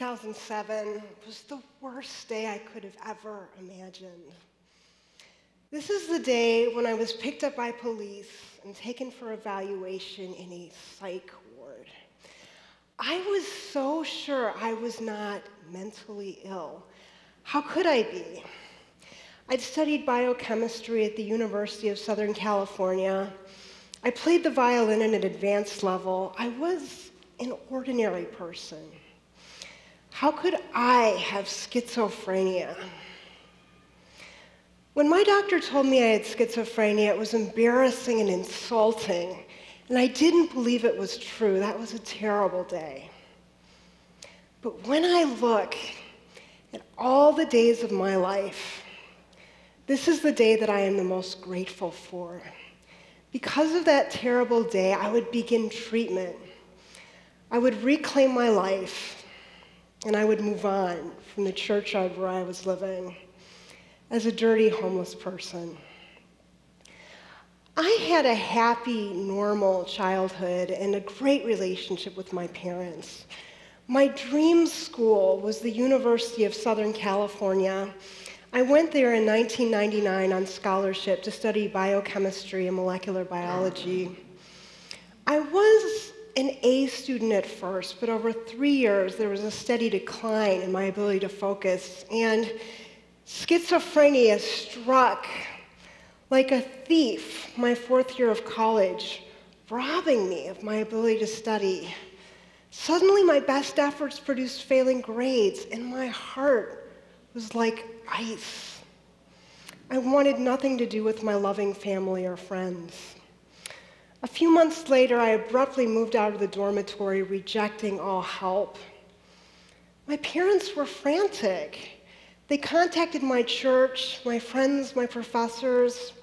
2007 was the worst day I could have ever imagined. This is the day when I was picked up by police and taken for evaluation in a psych ward. I was so sure I was not mentally ill. How could I be? I'd studied biochemistry at the University of Southern California. I played the violin at an advanced level. I was an ordinary person. How could I have schizophrenia? When my doctor told me I had schizophrenia, it was embarrassing and insulting, and I didn't believe it was true. That was a terrible day. But when I look at all the days of my life, this is the day that I am the most grateful for. Because of that terrible day, I would begin treatment. I would reclaim my life, and I would move on from the churchyard where I was living as a dirty homeless person. I had a happy, normal childhood and a great relationship with my parents. My dream school was the University of Southern California. I went there in 1999 on scholarship to study biochemistry and molecular biology. I was an A student at first, but over 3 years, there was a steady decline in my ability to focus, and schizophrenia struck like a thief my 4th year of college, robbing me of my ability to study. Suddenly, my best efforts produced failing grades, and my heart was like ice. I wanted nothing to do with my loving family or friends. A few months later, I abruptly moved out of the dormitory, rejecting all help. My parents were frantic. They contacted my church, my friends, my professors.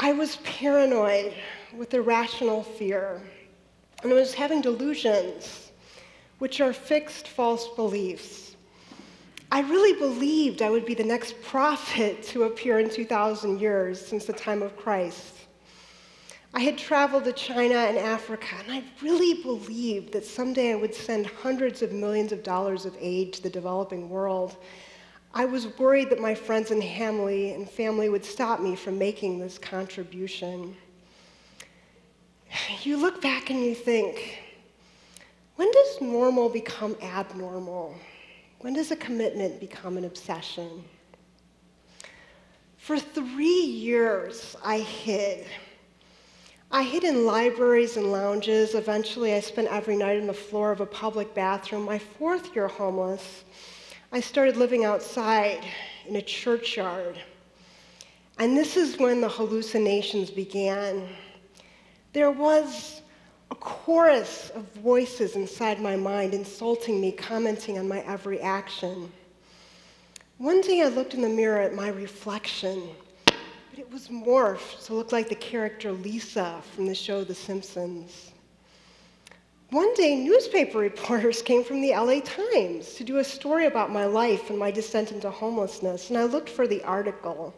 I was paranoid with irrational fear, and I was having delusions, which are fixed false beliefs. I really believed I would be the next prophet to appear in 2,000 years since the time of Christ. I had traveled to China and Africa, and I really believed that someday I would send hundreds of millions of dollars of aid to the developing world. I was worried that my friends and family would stop me from making this contribution. You look back and you think, when does normal become abnormal? When does a commitment become an obsession? For 3 years, I hid. I hid in libraries and lounges. Eventually, I spent every night on the floor of a public bathroom. My 4th year homeless, I started living outside in a churchyard. And this is when the hallucinations began. There was a chorus of voices inside my mind insulting me, commenting on my every action. One day I looked in the mirror at my reflection, but it was morphed to look like the character Lisa from the show The Simpsons. One day, newspaper reporters came from the LA Times to do a story about my life and my descent into homelessness, and I looked for the article.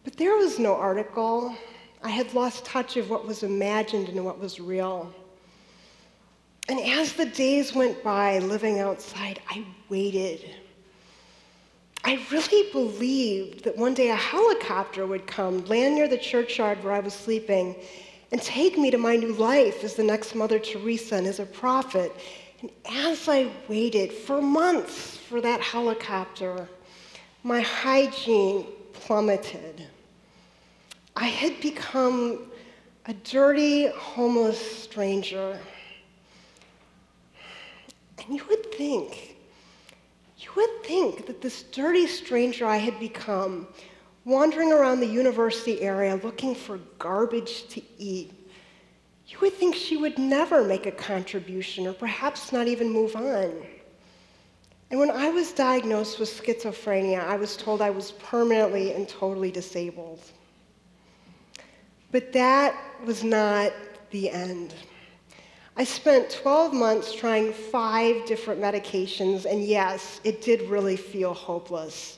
But there was no article. I had lost touch of what was imagined and what was real. And as the days went by living outside, I waited. I really believed that one day a helicopter would come, land near the churchyard where I was sleeping, and take me to my new life as the next Mother Teresa and as a prophet. And as I waited for months for that helicopter, my hygiene plummeted. I had become a dirty, homeless stranger. And you would think that this dirty stranger I had become, wandering around the university area looking for garbage to eat, you would think she would never make a contribution or perhaps not even move on. And when I was diagnosed with schizophrenia, I was told I was permanently and totally disabled. But that was not the end. I spent 12 months trying 5 different medications, and yes, it did really feel hopeless.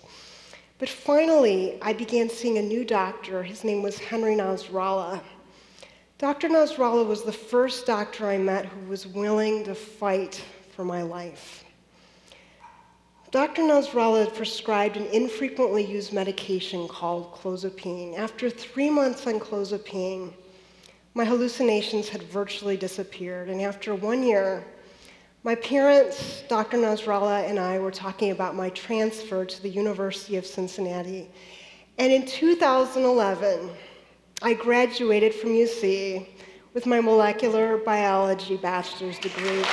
But finally, I began seeing a new doctor. His name was Henry Nasrallah. Dr. Nasrallah was the first doctor I met who was willing to fight for my life. Dr. Nasrallah prescribed an infrequently used medication called clozapine. After 3 months on clozapine, my hallucinations had virtually disappeared. And after 1 year, my parents, Dr. Nasrallah, and I were talking about my transfer to the University of Cincinnati. And in 2011, I graduated from UC with my molecular biology bachelor's degree.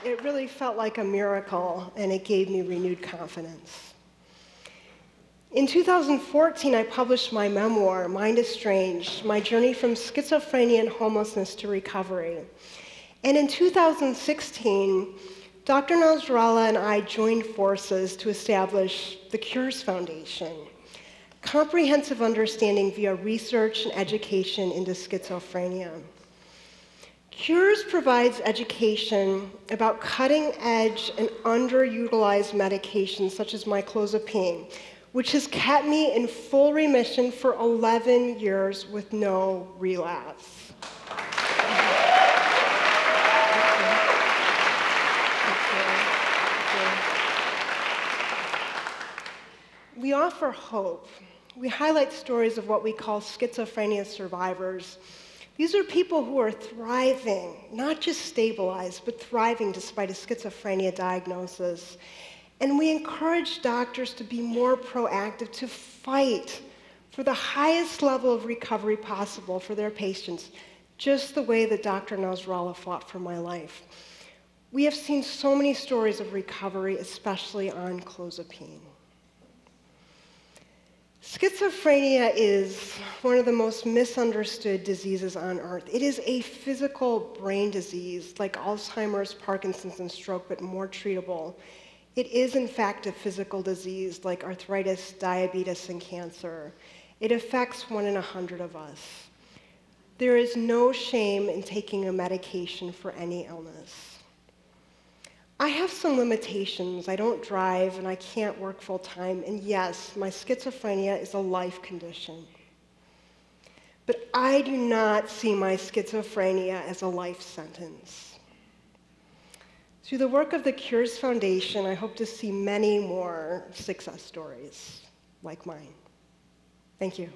It really felt like a miracle, and it gave me renewed confidence. In 2014, I published my memoir, Mind Estranged, My Journey from Schizophrenia and Homelessness to Recovery. And in 2016, Dr. Nasrallah and I joined forces to establish the Cures Foundation, comprehensive understanding via research and education into schizophrenia. Cures provides education about cutting-edge and underutilized medications such as clozapine, which has kept me in full remission for 11 years with no relapse. We offer hope. We highlight stories of what we call schizophrenia survivors. These are people who are thriving, not just stabilized, but thriving despite a schizophrenia diagnosis. And we encourage doctors to be more proactive, to fight for the highest level of recovery possible for their patients, just the way that Dr. Nasrallah fought for my life. We have seen so many stories of recovery, especially on clozapine. Schizophrenia is one of the most misunderstood diseases on earth. It is a physical brain disease like Alzheimer's, Parkinson's, and stroke, but more treatable. It is, in fact, a physical disease like arthritis, diabetes, and cancer. It affects 1 in 100 of us. There is no shame in taking a medication for any illness. I have some limitations. I don't drive, and I can't work full-time, and yes, my schizophrenia is a life condition. But I do not see my schizophrenia as a life sentence. Through the work of the Cures Foundation, I hope to see many more success stories like mine. Thank you.